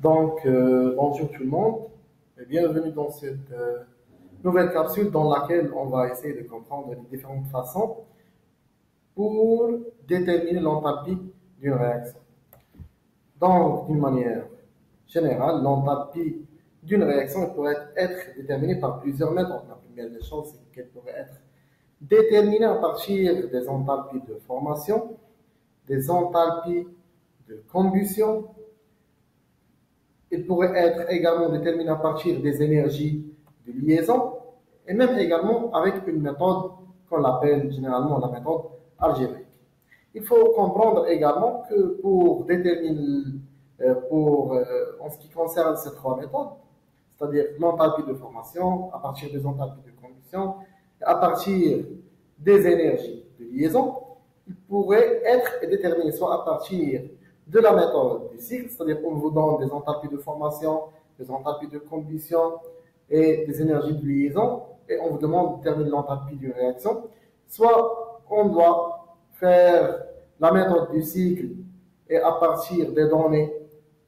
Bonjour tout le monde et bienvenue dans cette nouvelle capsule dans laquelle on va essayer de comprendre les différentes façons pour déterminer l'enthalpie d'une réaction. Donc, d'une manière générale, l'enthalpie d'une réaction pourrait être déterminée par plusieurs méthodes. La première des choses, c'est qu'elle pourrait être déterminée à partir des enthalpies de formation, des enthalpies de combustion. Il pourrait être également déterminé à partir des énergies de liaison et même également avec une méthode qu'on appelle généralement la méthode algébrique. Il faut comprendre également que pour déterminer, en ce qui concerne ces trois méthodes, c'est-à-dire l'enthalpie de formation, à partir des enthalpies de combustion, à partir des énergies de liaison, il pourrait être déterminé soit à partir de la méthode du cycle, c'est-à-dire qu'on vous donne des enthalpies de formation, des enthalpies de combustion et des énergies de liaison, et on vous demande de déterminer l'enthalpie d'une réaction, soit on doit faire la méthode du cycle et à partir des données,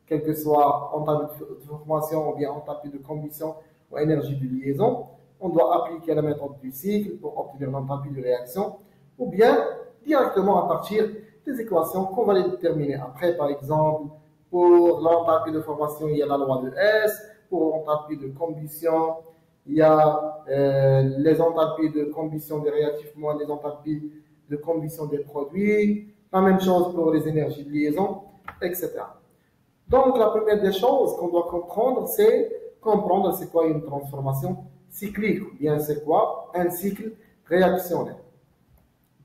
quelle que soit enthalpie de formation ou bien enthalpie de combustion ou énergie de liaison, on doit appliquer la méthode du cycle pour obtenir l'enthalpie de réaction, ou bien directement à partir des équations qu'on va les déterminer. Après, par exemple, pour l'enthalpie de formation, il y a la loi de S. Pour l'enthalpie de combustion, il y a les enthalpies de combustion des réactifs moins les enthalpies de combustion des produits. La même chose pour les énergies de liaison, etc. Donc, la première des choses qu'on doit comprendre, c'est quoi une transformation cyclique, ou bien c'est quoi un cycle réactionnel.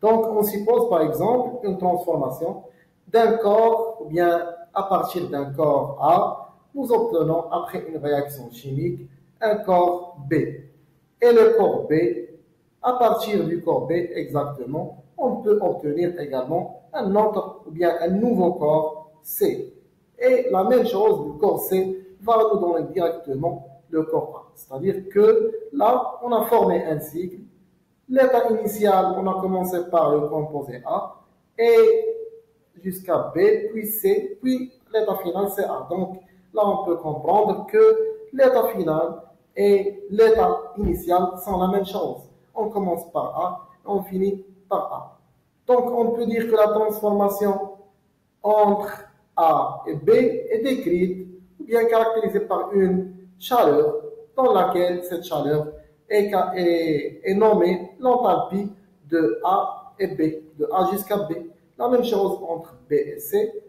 Donc, on suppose par exemple une transformation d'un corps, ou bien à partir d'un corps A, nous obtenons après une réaction chimique un corps B. Et le corps B, à partir du corps B exactement, on peut obtenir également un autre, ou bien un nouveau corps C. Et la même chose, le corps C va nous donner directement le corps A. C'est-à-dire que là, on a formé un cycle. L'état initial, on a commencé par le composé A, et jusqu'à B, puis C, puis l'état final, c'est A. Donc là, on peut comprendre que l'état final et l'état initial sont la même chose. On commence par A, on finit par A. Donc on peut dire que la transformation entre A et B est décrite, ou bien caractérisée par une chaleur, dans laquelle cette chaleur est nommée l'enthalpie de A et B, de A jusqu'à B. La même chose entre B et C.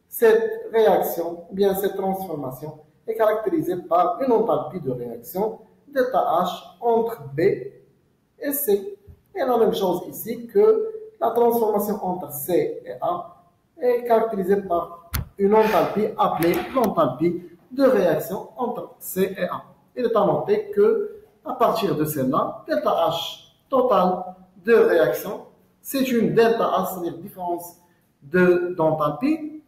Cette réaction, ou bien cette transformation, est caractérisée par une enthalpie de réaction delta H entre B et C. Et la même chose ici que la transformation entre C et A est caractérisée par une enthalpie appelée l'enthalpie de réaction entre C et A. Il est à noter que à partir de celle-là, delta H total de réaction, c'est une delta H, c'est-à-dire différence d'enthalpie.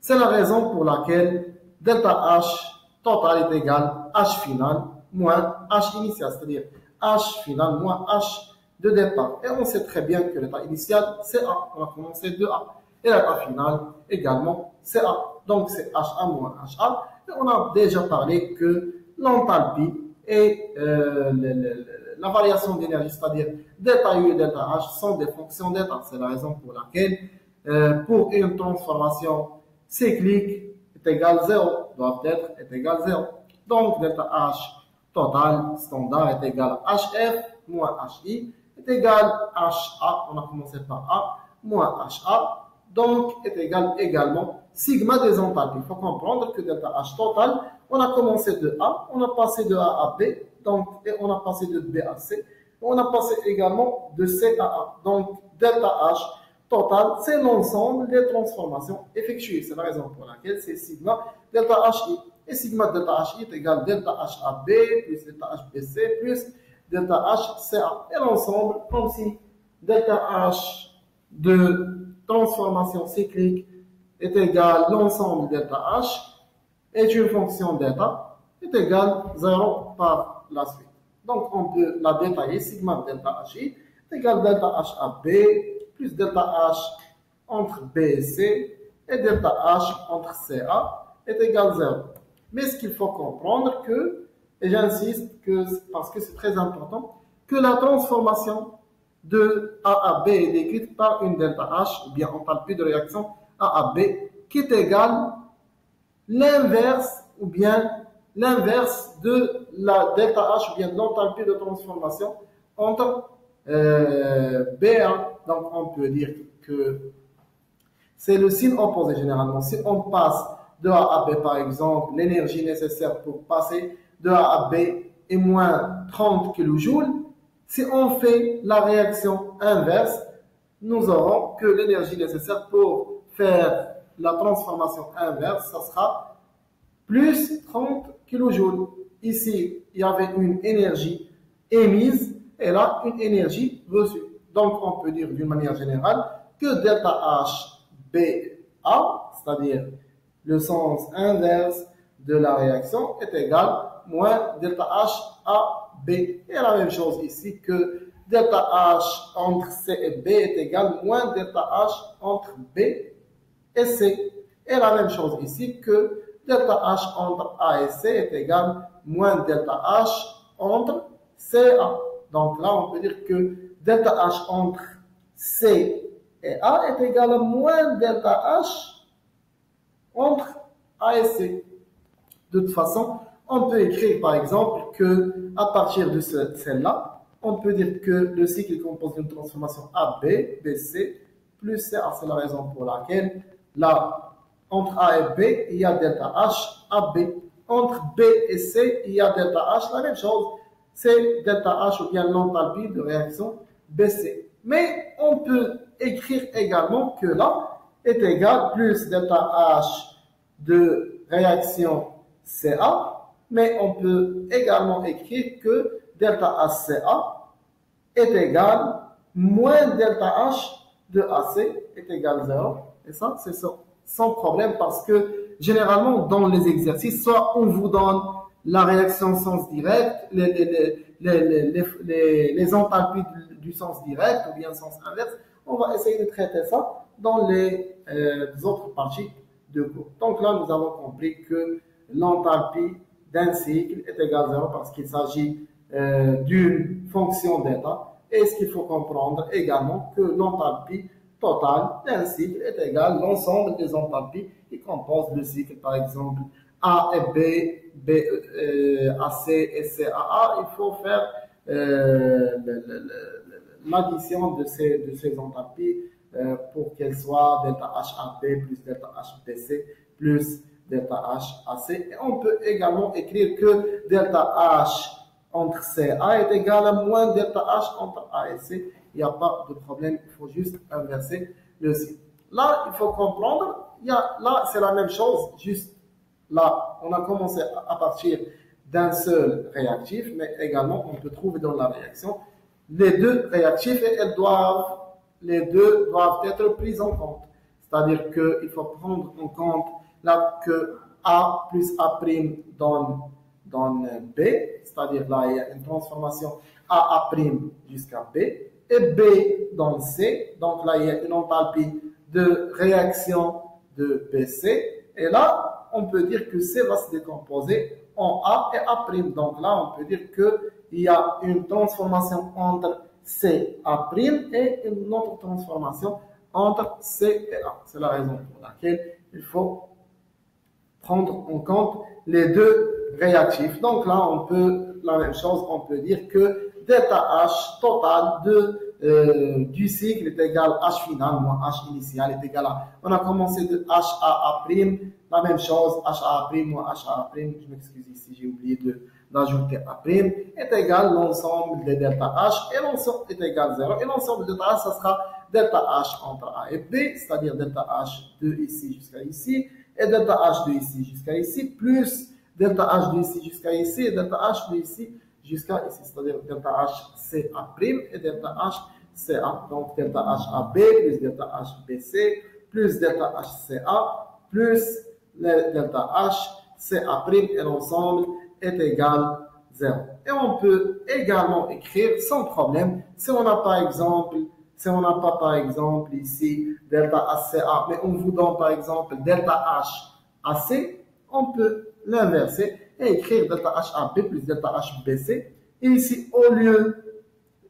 C'est la raison pour laquelle delta H total est égal à H final moins H initial, c'est-à-dire H final moins H de départ. Et on sait très bien que l'état initial, c'est A. On a commencé de A. Et l'état final, également, c'est A. Donc, c'est HA moins HA. Et on a déjà parlé que l'enthalpie et la variation d'énergie, c'est-à-dire delta U et delta H, sont des fonctions d'état. C'est la raison pour laquelle, pour une transformation cyclique est égal 0, doivent être est égal 0. Donc, delta H total standard est égal à HF moins HI est égal à HA, on a commencé par A, moins HA, donc est égal également sigma des enthalpies. Il faut comprendre que delta H total, on a commencé de A, on a passé de A à B, donc, et on a passé de B à C, on a passé également de C à A. Donc, delta H total, c'est l'ensemble des transformations effectuées. C'est la raison pour laquelle c'est sigma delta HI. Et sigma delta HI est égal à delta HAB plus delta HBC plus delta HCA. Et l'ensemble, comme si delta H de transformation cyclique est égal à l'ensemble delta H est une fonction d'état est égal à 0 par la suite. Donc, on peut la détailler. Sigma delta HI est égal à delta HAB plus delta H entre B et C et delta H entre CA est égal à 0. Mais ce qu'il faut comprendre et j'insiste parce que c'est très important, que la transformation de A à B est décrite par une delta H, ou bien enthalpie de réaction A à B, qui est égale l'inverse ou bien l'inverse de la delta H ou bien de l'enthalpie de transformation entre BA. Donc on peut dire que c'est le signe opposé généralement. Si on passe de A à B par exemple, l'énergie nécessaire pour passer de A à B est moins 30 kJ. Si on fait la réaction inverse, nous aurons que l'énergie nécessaire pour faire la transformation inverse, ça sera plus 30 kJ. Ici, il y avait une énergie émise et là, une énergie reçue. Donc, on peut dire d'une manière générale que delta H BA, c'est-à-dire le sens inverse de la réaction, est égal moins delta H A B. Et la même chose ici que delta H entre C et B est égal moins delta H entre B et C. Et la même chose ici que delta H entre A et C est égal moins delta H entre CA. Donc là, on peut dire que delta H entre C et A est égal à moins delta H entre A et C. De toute façon, on peut écrire par exemple que à partir de celle-là, on peut dire que le cycle est composé d'une transformation AB, BC, plus CA. C'est la raison pour laquelle là, entre A et B, il y a delta H AB. Entre B et C, il y a delta H, la même chose. C'est delta H ou bien l'enthalpie de réaction BC. Mais on peut écrire également que là est égal plus delta H de réaction CA, mais on peut également écrire que delta HCA est égal moins delta H de AC est égal à 0. Et ça, c'est sans problème parce que généralement dans les exercices, soit on vous donne la réaction sens direct, les enthalpies du sens direct ou bien sens inverse, on va essayer de traiter ça dans les autres parties de cours. Donc là, nous avons compris que l'enthalpie d'un cycle est égale à 0 parce qu'il s'agit d'une fonction d'état. Et ce qu'il faut comprendre également que l'enthalpie totale d'un cycle est égale à l'ensemble des enthalpies qui composent le cycle. Par exemple, A et B, AC et CAA, il faut faire l'addition de ces enthalpies pour qu'elles soient delta HAB plus delta HBC plus delta HAC. Et on peut également écrire que delta H entre CA est égal à moins delta H entre A et C. Il n'y a pas de problème, il faut juste inverser le signe. Là, il faut comprendre, là, c'est la même chose, juste là, on a commencé à partir d'un seul réactif, mais également, on peut trouver dans la réaction les deux réactifs et les deux doivent être pris en compte. C'est-à-dire qu'il faut prendre en compte là que A plus A' donne B, c'est-à-dire là, il y a une transformation AA' jusqu'à B, et B donne C, donc là, il y a une enthalpie de réaction de BC, et là, on peut dire que C va se décomposer en A et A'. Donc là, on peut dire qu'il y a une transformation entre C, A' et une autre transformation entre C et A. C'est la raison pour laquelle il faut prendre en compte les deux réactifs. Donc là, on peut, la même chose, on peut dire que delta H total du cycle est égal à H final moins H initial est égal à, on a commencé de HAA', la même chose, HAA' moins HAA', je m'excuse ici, j'ai oublié d'ajouter A', est égal à l'ensemble des delta H, et l'ensemble est égal à 0, et l'ensemble de delta H, ça sera delta H entre A et B, c'est-à-dire delta H de ici jusqu'à ici, et delta H de ici jusqu'à ici, plus delta H de ici jusqu'à ici, et delta H de ici jusqu'à ici, c'est-à-dire delta H CA' et delta H CA. Donc delta H AB plus delta H BC plus delta H CA plus delta H CA' et l'ensemble est égal à 0. Et on peut également écrire sans problème, si on n'a pas par exemple ici delta HCA, mais on vous donne par exemple delta H AC, on peut l'inverser et écrire delta HAB plus delta HBC. Et ici, au lieu,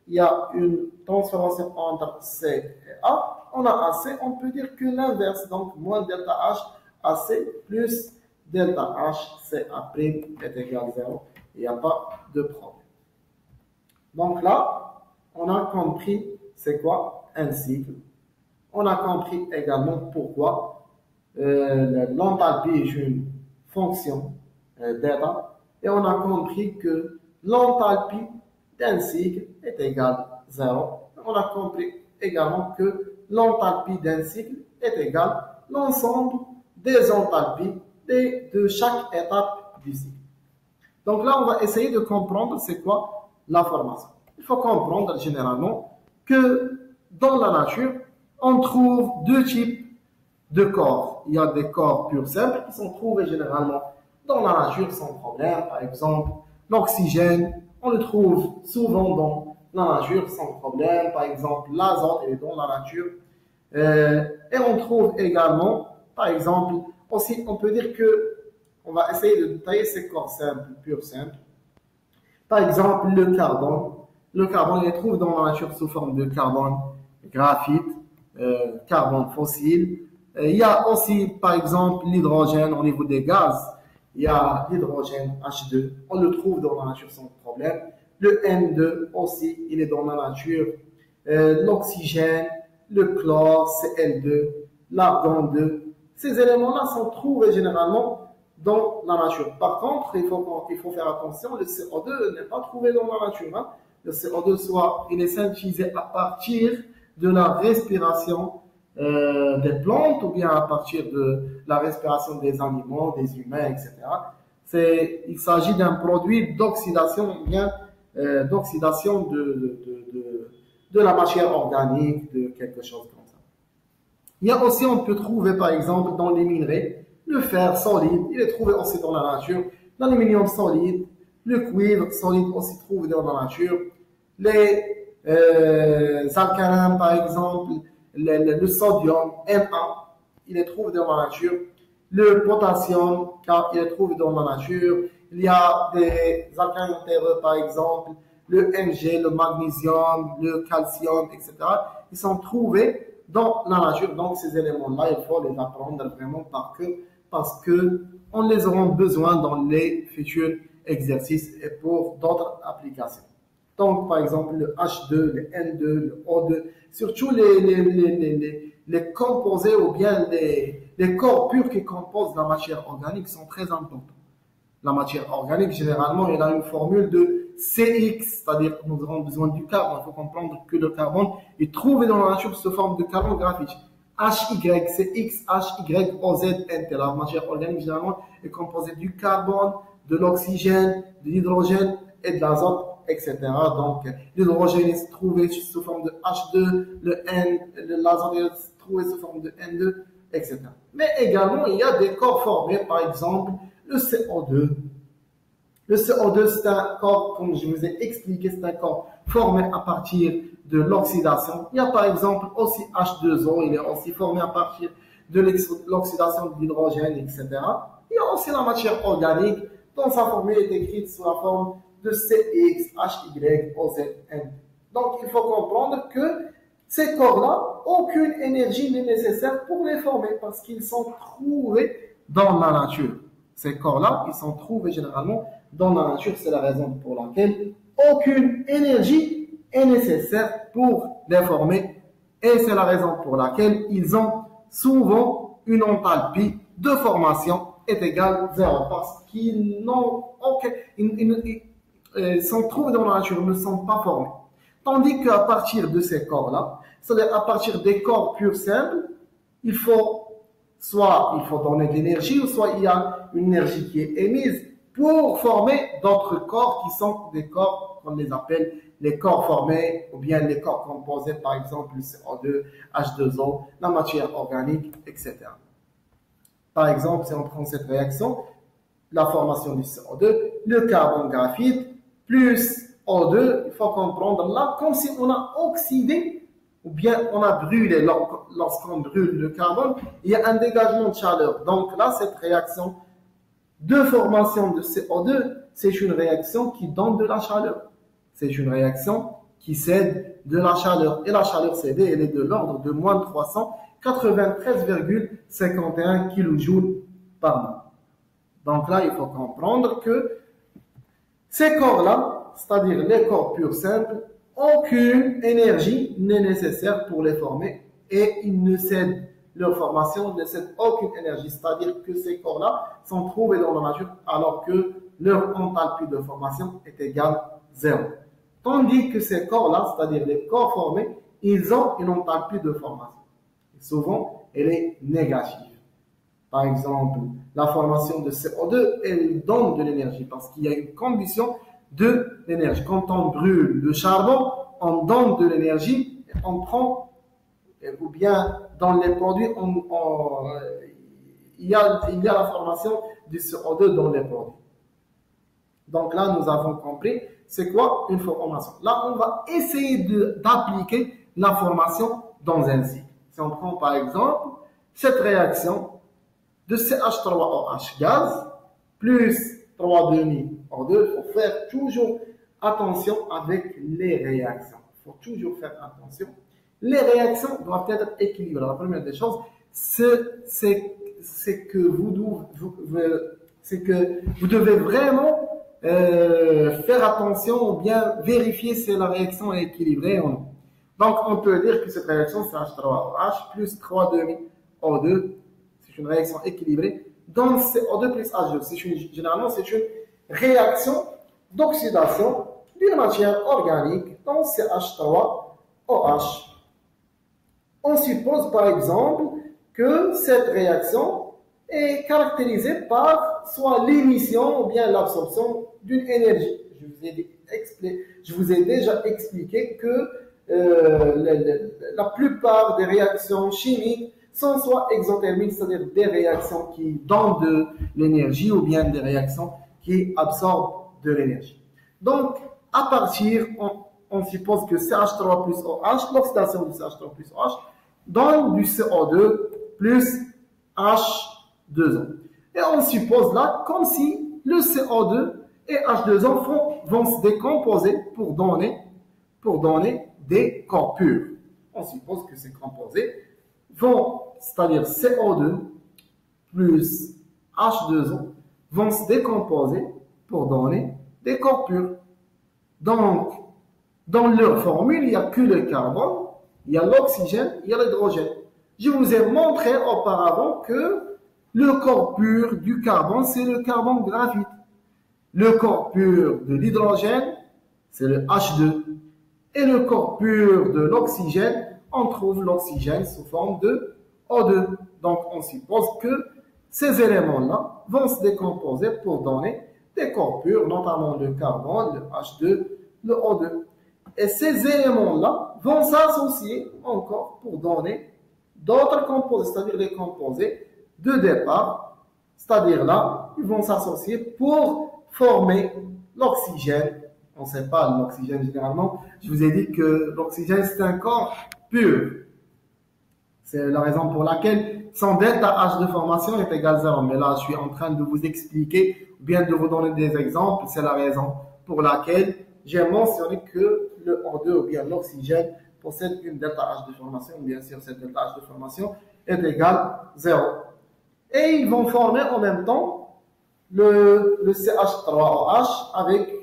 il y a une transformation entre C et A, on a AC, on peut dire que l'inverse, donc moins delta H AC plus delta H CA' est égal à 0. Il n'y a pas de problème. Donc là, on a compris c'est quoi un cycle. On a compris également pourquoi l'enthalpie est une fonction d'état. Et on a compris que l'enthalpie d'un cycle est égale à 0. On a compris également que l'enthalpie d'un cycle est égale à l'ensemble des enthalpies de chaque étape du cycle. Donc là, on va essayer de comprendre c'est quoi la formation. Il faut comprendre généralement que dans la nature, on trouve deux types de corps. Il y a des corps purs simples qui sont trouvés généralement dans la nature sans problème. Par exemple, l'oxygène, on le trouve souvent dans la nature sans problème. Par exemple, l'azote est dans la nature. Et on trouve également, par exemple, aussi, on peut dire que, on va essayer de détailler ces corps simples, purs simples. Par exemple, le carbone. Le carbone, il se trouve dans la nature sous forme de carbone graphite, carbone fossile. Il y a aussi, par exemple, l'hydrogène au niveau des gaz. Il y a l'hydrogène H2, on le trouve dans la nature sans problème. Le N2 aussi, il est dans la nature. L'oxygène, le chlore, Cl2, l'argon 2. Ces éléments-là sont trouvés généralement dans la nature. Par contre, il faut faire attention, le CO2 n'est pas trouvé dans la nature. Hein. Le CO2, soit il est synthétisé à partir de la respiration des plantes ou bien à partir de la respiration des animaux, des humains, etc. Il s'agit d'un produit d'oxydation ou bien d'oxydation de la matière organique, de quelque chose comme ça. Il y a aussi, on peut trouver par exemple dans les minerais, le fer solide, il est trouvé aussi dans la nature, l'aluminium solide, le cuivre solide aussi trouvé dans la nature, les alcalins par exemple, le sodium Na, il est trouvé dans la nature, le potassium, car il est trouvé dans la nature, il y a des alcalins terreux par exemple, le Mg, le magnésium, le calcium, etc. Ils sont trouvés dans la nature. Donc, ces éléments-là, il faut les apprendre vraiment par cœur parce que on les aura besoin dans les futurs exercices et pour d'autres applications. Donc, par exemple, le H2, le N2, le O2, surtout les composés ou bien les corps purs qui composent la matière organique sont très importants. La matière organique, généralement, elle a une formule de CX, c'est-à-dire que nous avons besoin du carbone. Il faut comprendre que le carbone est trouvé dans la nature sous forme de carbone graphite. HY, CX, HY, OZ, NT. La matière organique, généralement, est composée du carbone, de l'oxygène, de l'hydrogène et de l'azote, etc. Donc, l'hydrogène est trouvé sous forme de H2, l'azote est trouvé sous forme de N2, etc. Mais également, il y a des corps formés, par exemple, le CO2. Le CO2, c'est un corps, comme je vous ai expliqué, c'est un corps formé à partir de l'oxydation. Il y a par exemple aussi H2O, il est aussi formé à partir de l'oxydation de l'hydrogène, etc. Il y a aussi la matière organique, dont sa formule est écrite sous la forme de CX, HY, OZ, N. Donc, il faut comprendre que ces corps-là, aucune énergie n'est nécessaire pour les former parce qu'ils sont trouvés dans la nature. Ces corps-là, ils sont trouvés généralement dans la nature. C'est la raison pour laquelle aucune énergie est nécessaire pour les former. Et c'est la raison pour laquelle ils ont souvent une enthalpie de formation est égale à 0. Parce qu'ils n'ont aucun, ils sont trouvés dans la nature, ne sont pas formés. Tandis qu'à partir de ces corps-là, c'est-à-dire à partir des corps purs simples, soit il faut donner de l'énergie, ou soit il y a une énergie qui est émise pour former d'autres corps qui sont des corps qu'on les appelle les corps formés ou bien les corps composés, par exemple le CO2, H2O, la matière organique, etc. Par exemple, si on prend cette réaction, la formation du CO2, le carbone graphite plus O2, il faut comprendre là comme si on a oxydé ou bien on a brûlé. Lorsqu'on brûle le carbone, il y a un dégagement de chaleur. Donc là, cette réaction de formation de CO2, c'est une réaction qui donne de la chaleur. C'est une réaction qui cède de la chaleur. Et la chaleur cédée, elle est de l'ordre de moins 393,51 kJ par mol. Donc là, il faut comprendre que ces corps-là, c'est-à-dire les corps purs simples, aucune énergie n'est nécessaire pour les former et ils ne cèdent, leur formation ne cède aucune énergie. C'est-à-dire que ces corps-là sont trouvés dans la nature alors que leur enthalpie de formation est égale à 0. Tandis que ces corps-là, c'est-à-dire les corps formés, ils ont une enthalpie de formation. Et souvent, elle est négative. Par exemple, la formation de CO2, elle donne de l'énergie parce qu'il y a une combustion de l'énergie. Quand on brûle le charbon, on donne de l'énergie, on prend, ou bien dans les produits, il y a la formation du CO2 dans les produits. Donc là, nous avons compris c'est quoi une formation. Là, on va essayer d'appliquer la formation dans un cycle. Si on prend par exemple cette réaction de CH3OH gaz plus 3,5O2, il faut faire toujours attention avec les réactions. Il faut toujours faire attention. Les réactions doivent être équilibrées. La première des choses, c'est que vous devez vraiment faire attention ou bien vérifier si la réaction est équilibrée ou non. Donc, on peut dire que cette réaction, c'est H3OH plus 3,5O2. C'est une réaction équilibrée. Donc, CO2 plus H2. Généralement, c'est une réaction d'oxydation d'une matière organique, donc CH3OH. On suppose, par exemple, que cette réaction est caractérisée par soit l'émission ou bien l'absorption d'une énergie. Je vous ai déjà expliqué que la plupart des réactions chimiques sont soit exothermiques, c'est-à-dire des réactions qui donnent de l'énergie ou bien des réactions qui absorbent de l'énergie. Donc, à partir, on suppose que CH3 plus OH, l'oxydation du CH3 plus OH, donne du CO2 plus H2O. Et on suppose là comme si le CO2 et H2O vont se décomposer pour donner des corps purs. On suppose que ces composés vont, c'est-à-dire CO2 plus H2O, vont se décomposer pour donner des corps purs. Donc, dans leur formule, il n'y a que le carbone, il y a l'oxygène, il y a l'hydrogène. Je vous ai montré auparavant que le corps pur du carbone, c'est le carbone graphite. Le corps pur de l'hydrogène, c'est le H2. Et le corps pur de l'oxygène, on trouve l'oxygène sous forme de O2. Donc, on suppose que ces éléments-là vont se décomposer pour donner des corps purs, notamment le carbone, le H2, le O2. Et ces éléments-là vont s'associer encore pour donner d'autres composés, c'est-à-dire les composés de départ, c'est-à-dire là, ils vont s'associer pour former l'oxygène. On ne sait pas l'oxygène généralement. Je vous ai dit que l'oxygène, c'est un corps pur. C'est la raison pour laquelle son delta H de formation est égal à 0. Mais là, je suis en train de vous expliquer, ou bien de vous donner des exemples. C'est la raison pour laquelle j'ai mentionné que le O2 ou bien l'oxygène possède une delta H de formation. Bien sûr, cette delta H de formation est égale à 0. Et ils vont former en même temps le CH3OH avec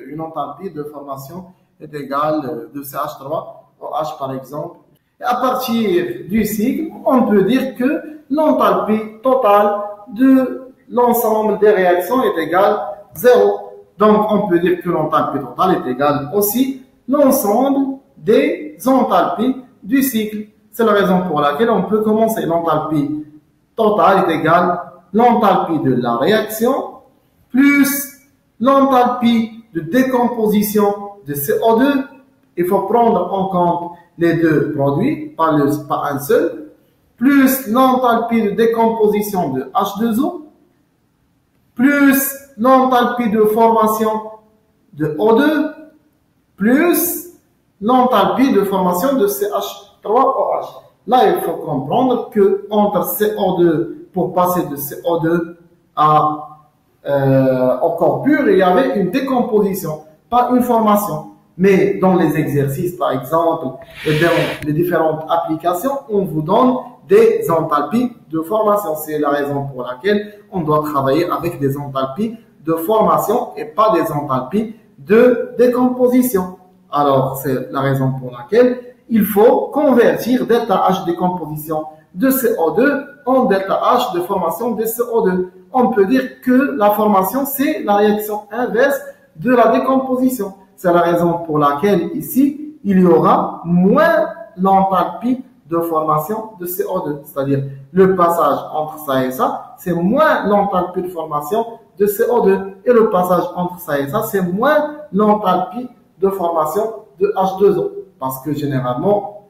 une enthalpie de formation est égale de CH3OH par exemple. Et à partir du cycle, on peut dire que l'enthalpie totale de l'ensemble des réactions est égale à 0. Donc, on peut dire que l'enthalpie totale est égale aussi l'ensemble des enthalpies du cycle. C'est la raison pour laquelle on peut commencer. L'enthalpie totale est égale à l'enthalpie de la réaction plus l'enthalpie de décomposition de CO2. Il faut prendre en compte les deux produits, pas un seul, plus l'enthalpie de décomposition de H2O, plus l'enthalpie de formation de O2, plus l'enthalpie de formation de CH3OH. Là, il faut comprendre que entre CO2, pour passer de CO2 à au corps pur, il y avait une décomposition, pas une formation. Mais dans les exercices, par exemple, et dans les différentes applications, on vous donne des enthalpies de formation. C'est la raison pour laquelle on doit travailler avec des enthalpies de formation et pas des enthalpies de décomposition. Alors, c'est la raison pour laquelle il faut convertir delta H décomposition de CO2 en delta H de formation de CO2. On peut dire que la formation, c'est la réaction inverse de la décomposition. C'est la raison pour laquelle ici, il y aura moins l'enthalpie de formation de CO2. C'est-à-dire, le passage entre ça et ça, c'est moins l'enthalpie de formation de CO2. Et le passage entre ça et ça, c'est moins l'enthalpie de formation de H2O. Parce que généralement,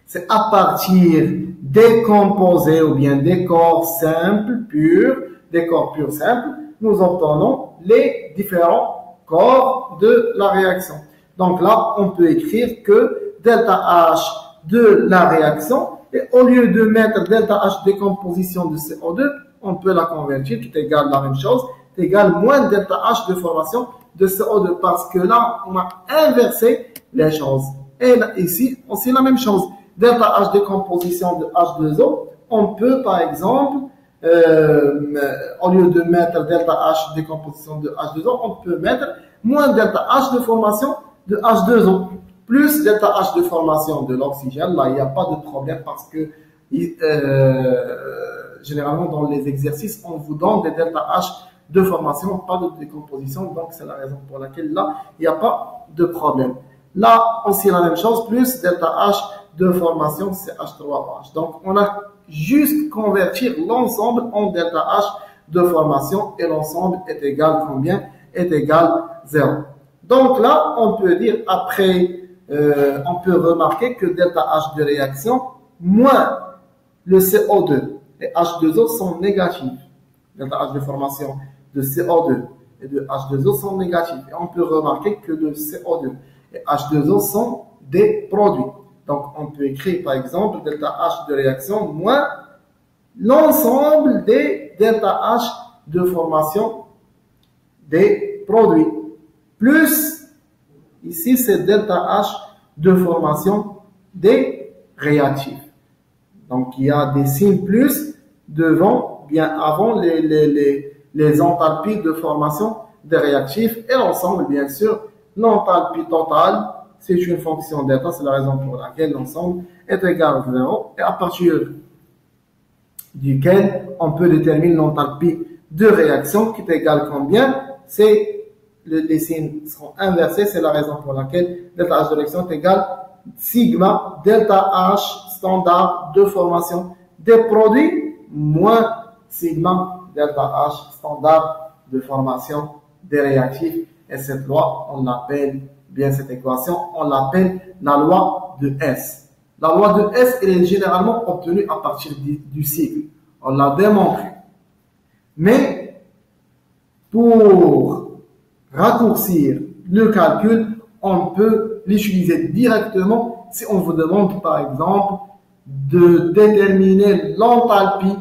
c'est à partir des composés ou bien des corps simples, purs, des corps purs simples, nous obtenons les différents corps de la réaction. Donc là, on peut écrire que delta H de la réaction, et au lieu de mettre delta H décomposition de CO2, on peut la convertir, qui est égale la même chose, est égale moins delta H de formation de CO2, parce que là, on a inversé les choses. Et là, ici, c'est la même chose. Delta H décomposition de H2O, on peut par exemple, au lieu de mettre delta H décomposition de H2O, on peut mettre moins delta H de formation de H2O, plus delta H de formation de l'oxygène. Là, il n'y a pas de problème parce que généralement dans les exercices, on vous donne des delta H de formation, pas de décomposition. Donc, c'est la raison pour laquelle là, il n'y a pas de problème. Là, aussi la même chose, plus delta H de formation, c'est H3OH. Donc, on a juste convertir l'ensemble en delta H de formation et l'ensemble est égal combien? Est égal 0. Donc là, on peut dire après, on peut remarquer que delta H de réaction moins le CO2 et H2O sont négatifs. Delta H de formation de CO2 et de H2O sont négatifs. Et on peut remarquer que le CO2 et H2O sont des produits. Donc, on peut écrire, par exemple, delta H de réaction moins l'ensemble des delta H de formation des produits. Plus, ici, c'est delta H de formation des réactifs. Donc, il y a des signes plus devant, bien avant les enthalpies de formation des réactifs et l'ensemble, bien sûr, l'enthalpie totale. C'est une fonction delta, c'est la raison pour laquelle l'ensemble est égal à 0 et à partir duquel on peut déterminer l'enthalpie de réaction qui est égale combien? C'est les signes seront inversés, c'est la raison pour laquelle delta H de réaction est égal sigma delta H standard de formation des produits moins sigma delta H standard de formation des réactifs. Et cette loi, on l'appelle bien cette équation, on l'appelle la loi de S. La loi de S, elle est généralement obtenue à partir du cycle. On l'a démontré. Mais pour raccourcir le calcul, on peut l'utiliser directement si on vous demande par exemple de déterminer l'enthalpie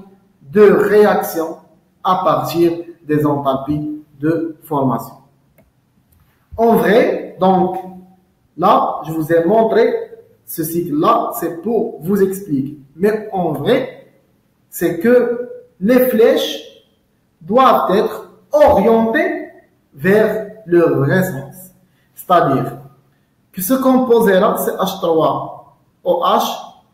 de réaction à partir des enthalpies de formation. En vrai, donc, là, je vous ai montré ce cycle-là, c'est pour vous expliquer. Mais en vrai, c'est que les flèches doivent être orientées vers leur vrai sens. C'est-à-dire que ce composé-là, c'est H3OH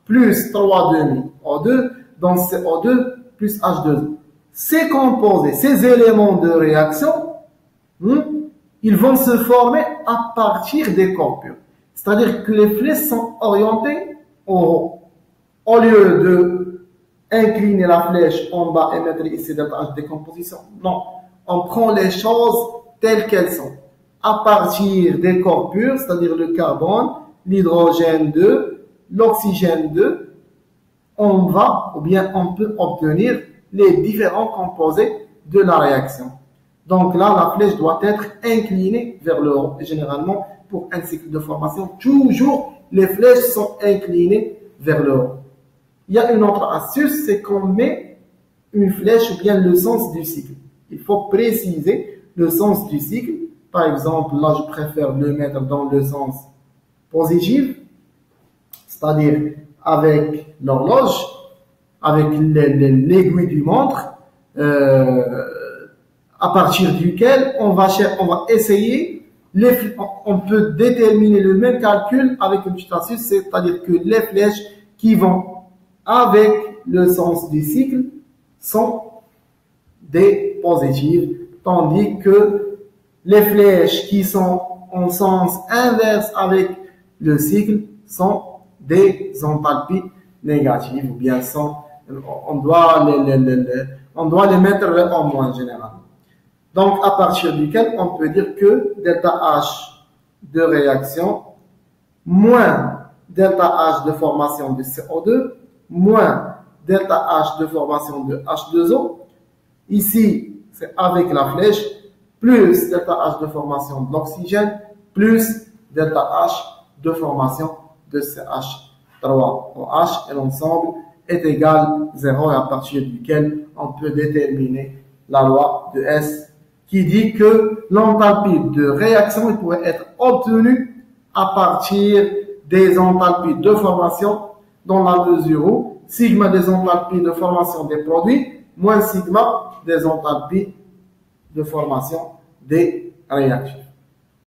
plus 3,5O2, donc CO2 plus H2O. Ces composés, ces éléments de réaction, ils vont se former à partir des corps purs. C'est-à-dire que les flèches sont orientées au haut. Au lieu de incliner la flèche en bas et mettre ici delta H de décomposition, non. On prend les choses telles qu'elles sont. À partir des corps purs, c'est-à-dire le carbone, l'hydrogène 2, l'oxygène 2, on va, ou bien on peut obtenir les différents composés de la réaction. Donc là, la flèche doit être inclinée vers le haut. Et généralement, pour un cycle de formation, toujours les flèches sont inclinées vers le haut. Il y a une autre astuce, c'est qu'on met une flèche ou bien le sens du cycle. Il faut préciser le sens du cycle. Par exemple, là, je préfère le mettre dans le sens positif, c'est-à-dire avec l'horloge, avec l'aiguille du montre, à partir duquel on va essayer, on peut déterminer le même calcul avec une petite astuce, c'est-à-dire que les flèches qui vont avec le sens du cycle sont des positives, tandis que les flèches qui sont en sens inverse avec le cycle sont des enthalpies négatives, ou bien on doit les mettre en moins général. Donc, à partir duquel on peut dire que delta H de réaction moins delta H de formation de CO2 moins delta H de formation de H2O. Ici, c'est avec la flèche, plus delta H de formation de l'oxygène, plus delta H de formation de CH3OH, et l'ensemble est égal à 0, et à partir duquel on peut déterminer la loi de S qui dit que l'enthalpie de réaction pourrait être obtenue à partir des enthalpies de formation dans la mesure où sigma des enthalpies de formation des produits moins sigma des enthalpies de formation des réactifs.